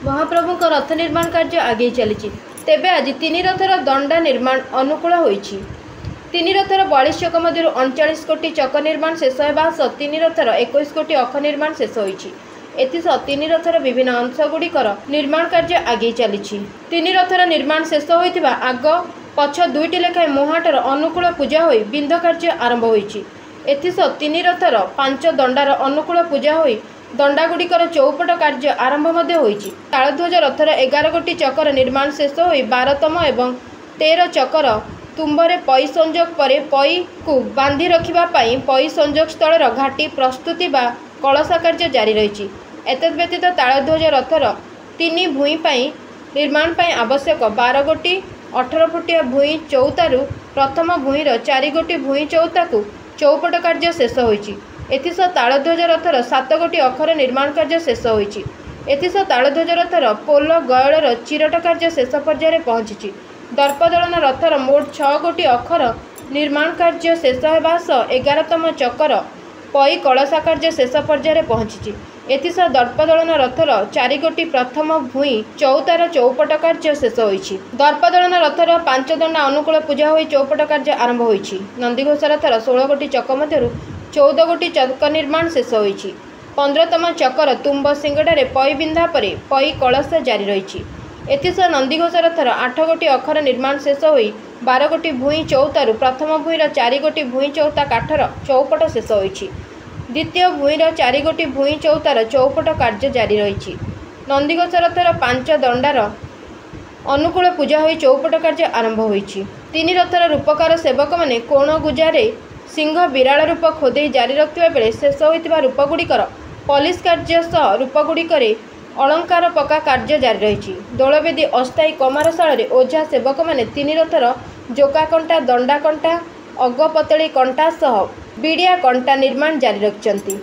महाप्रभुଙ୍କ रथ निर्माण कार्य आगे चली तेबे आज तीन रथर दंडा निर्माण अनुकूल होईछि। तीन रथर 42 चक मध्य 39 कोटी चक निर्माण शेष होगा सह तीन रथर 21 कोटी अख निर्माण शेष होईछि। एथिसह तीन रथर विभिन्न अंशगुड़िकर निर्माण कार्य आगे चली। तीन रथर निर्माण शेष होइतिबा आग पछ दुईटी लेखाएं मुहाटर अनुकूल पूजा होई बिंध कार्य आरंभ होईछि। एथिसह तीन रथर 5 दंडार अनुकूल पूजा होई दंडागुड़िकर चौपट कार्य आरंभ मध्य होईछि। तालध्वज रथर 11 गोटी चकर निर्माण शेष होई 12तम एवं 13 चकर तुम्बरे पई संजोग पर पई को बांधि रखिबा पई पई संजोग स्थलर घाटी प्रस्तुति बा कलसा कार्य जारी रही। एतद व्यतीत तालध्वज रथर 3 भूई पई निर्माण पई आवश्यक 12 गोटी 18 फुटिया भूई चौतारू प्रथम भूईर 4 गोटी भूई चौता को चौपट कार्य शेष होईछि। एथिसह तालध्वज रथर 7 गोटी अखर निर्माण कार्य शेष होईछि। एथिसह तालध्वज रथर पोल गयलर चिरट कार्य शेष पर्यायर पहुंची। दर्पदलन रथर मोट 6 गोटी अखर निर्माण कार्य शेष होगा सह 11तम चकर पई कलसा कार्य शेष पर्यायर पहुंची। एथिसह दर्पदलन रथर 4 गोटी प्रथम भूई चौतार चौपट कार्य शेष होईछि। दर्पदलन रथर 5 दंडा अनुकूल पूजा होई चौपट कार्य आरंभ होईछि। नंदीघोष रथर 16 गोटी चक मध्यरु 14 गोटी चक निर्माण शेष होईछि। 15तम चकर तुम्ब सिंगड़े पई बिंधा परे पई कलश जारी रही। एथिसह नंदीघोष रथर 8 गोटी अखर निर्माण शेष होई 12 गोटी भूई चौतारू प्रथम भूईर 4 गोटी भूई चौता काठर चौपट शेष होईछि। द्वितीय भूईर 4 गोटी भूई चौतार चौपट कार्य जारी रही। नंदीघोष रथर 5 दंडार अनुकूल पूजा होई चौपट कार्य आरंभ होईछि। तीन रथर रूपकार सेवक माने कोण गुजारे सिंह विराल रूप खोदे जारी रखिबा बेले शेष होइतिबा रूपगुड़िकर पॉलिश कार्य सह रूपगुड़िकरे अलंकार पका कार्य जारी रही। दोलवेदी अस्थायी कमारशाल ओझा सेवक माने तीन रथर जोका कंटा दंडा कंटा अगपतली कंटा सह बिड़िया कंटा निर्माण जारी रखिछन्ति।